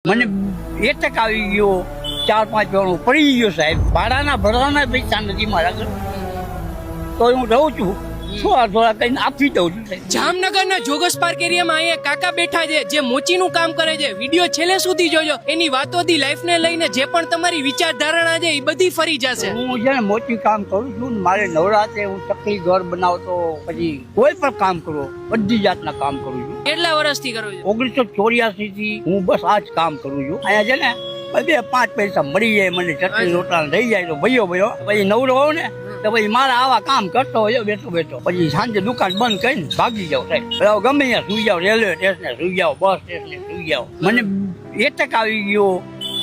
મને એટક આવી ગયો, 4-5 વાર પડી ગયો સાહેબ. ભાડાના ભરવાના પૈસા નથી મારા ઘર, તો હું રહું છું થોડા કઈને આપી દઉં છું સાહેબ. જામનગરના જોગસ પાર્ક એરિયામાં અહીંયા કાકા બેઠા છે જે મોચીનું કામ કરે છે. વિડીયો છેલ્લે સુધી જોજો. એની વાતોથી લાઈફને લઈને જે પણ તમારી વિચારધારણા છે એ બધી ફરી જશે. હું છે ને મોટી કામ કરું છું. મારે નવરાત્રે હું ચકલી ઘર બનાવતો, પછી કોઈ પણ કામ કરો, બધી જાતના કામ કરું છું. કેટલા વર્ષથી કરો છો? 1984 થી હું બસ આ જ કામ કરું છું. અહીંયા છે ને 2-5 પૈસા મળી જાય મને, ચટણી રોટલા થઈ જાય તો ભયો પછી નવરો હોઉં ને તો પછી મારા આવા કામ કરતો હોય બેઠો પછી સાંજે દુકાન બંધ કરીને ભાગી જાવ સાહેબ. ગમે ત્યાં સુઈ જાવ, રેલવે સ્ટેશને સુઈ જાવ, બસ સ્ટેશને સુઈ જાવ. મને એટક આવી ગયો,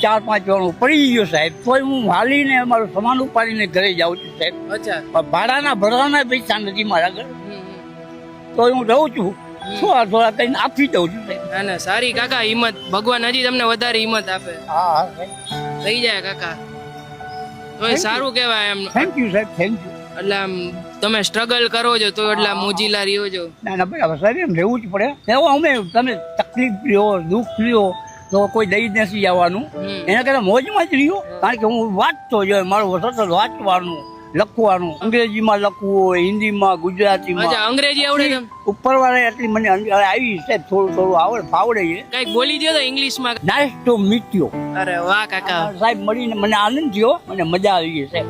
4-5 વાર પડી ગયો સાહેબ. તો હું હાલીને મારું સામાન ઉપાડીને ઘરે જાઉં છું સાહેબ. અચ્છા. ભાડાના ભરવાના પૈસા નથી મારા ઘર, તો હું રહું છું થોડા કઈને આપી દઉં છું સાહેબ. ના ના, સારી કાકા હિંમત. ભગવાન હજી તમને વધારે હિંમત આપે. હા થઈ જાય કાકા, તો સારું કહેવાય એમ. થેન્ક યુ સાહેબ, થેન્ક યુ. એટલે આમ તમે સ્ટ્રગલ કરો છો તો એટલે મોજીલા રહ્યો છો. ના બરાબર સાહેબ, એમ રહેવું જ પડે. એવો અમે તમે તકલીફ લ્યો, દુઃખ લ્યો તો કોઈ દઈ નથી જવાનું. એના કરતા મોજમાં જ રહ્યો. કારણ કે હું વાંચતો જ મારું સતત વાંચવાનું, લખવાનું. અંગ્રેજીમાં લખવું હોય, હિન્દીમાં, ગુજરાતીમાં. અંગ્રેજી આવડે છે? ઉપરવાળા એટલી મને આવી સાહેબ, થોડું ફાવડે છે. કઈક બોલી દો તો ઇંગ્લિશમાં. Nice to meet you. અરે વાહ કાકા સાહેબ, મળીને મને આનંદ થયો, મને મજા આવી ગઈ સાહેબ.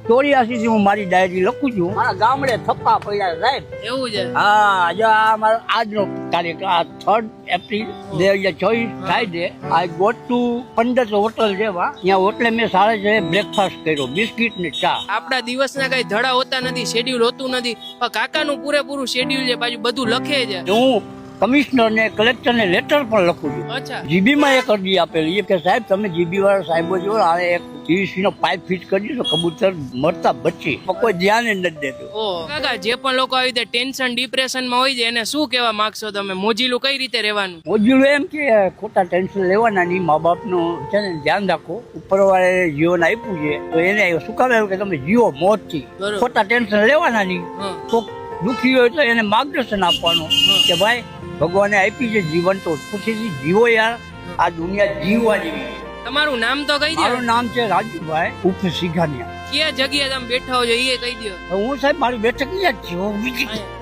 1984 થી હું મારી ડાયરી લખું છું. મારા ગામડે થપ્પા પડ્યા સાહેબ. એવું છે? હા, જો આ મારો આજનો તારીખ, આ 3 એપ્રિલ 2024 થાય છે. આ ગોટ ટુ 15 હોટલ છે, ત્યાં હોટલે મેં સાડા છે બ્રેકફાસ્ટ કર્યો, બિસ્કિટ ને ચા. આપણા દિવસના કઈ ધડા હોતા નથી, શેડ્યુલ હોતું નથી, પણ કાકાનું પૂરેપૂરું શેડ્યુલ છે, પાછું બધું લખે છે. હું કમિશનર ને કલેક્ટર ને લેટર પણ લખું છું. અચ્છા. જીબી માં એક અરજી આપેલી કે સાહેબ તમે જીબી વાળા સાહેબો જો આ એક PVC નો પાઇપ ફિટ કરી તો કબૂતર મરતા બચી. કોઈ ધ્યાન જ નથી દેતું. ઓ કાકા, જે પણ લોકો આવી રીતે ટેન્શન ડિપ્રેશન માં હોય છે એને શું કહેવા માંગશો તમે? મોજીલું કઈ રીતે રહેવાનું? મોજુલું એમ કે ખોટા ટેન્શન લેવાના નહીં. મા બાપ નું છે ને ધ્યાન રાખો. ઉપરવાળે જીવન આપ્યું છે તો એને શું કામ આવ્યું કે તમે જીવો મોજ થી. ખોટા ટેન્શન લેવાના નહીં. કોક દુખી હોય તો એને માર્ગદર્શન આપવાનું કે ભાઈ ભગવાને આપી છે જીવન, તો ખુશીથી જીવો યાર. આ દુનિયા જીવવા જેવી. તમારું નામ તો કહી દો. મારું નામ છે રાજુભાઈ ઉર્ફ સિઘાનિયા. કયા જગ્યાએ તમે બેઠા હો છો એ કહી દો. હું સાહેબ મારી બેઠક અહીંયા જ છું.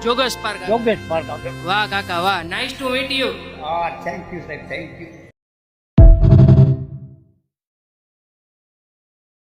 Joggers park. યોગેશ પાર્ક. વાહ કાકા વાહ, નાઇસ ટુ મીટ યુ. હા, થેન્ક યુ સાહેબ, થેન્ક યુ.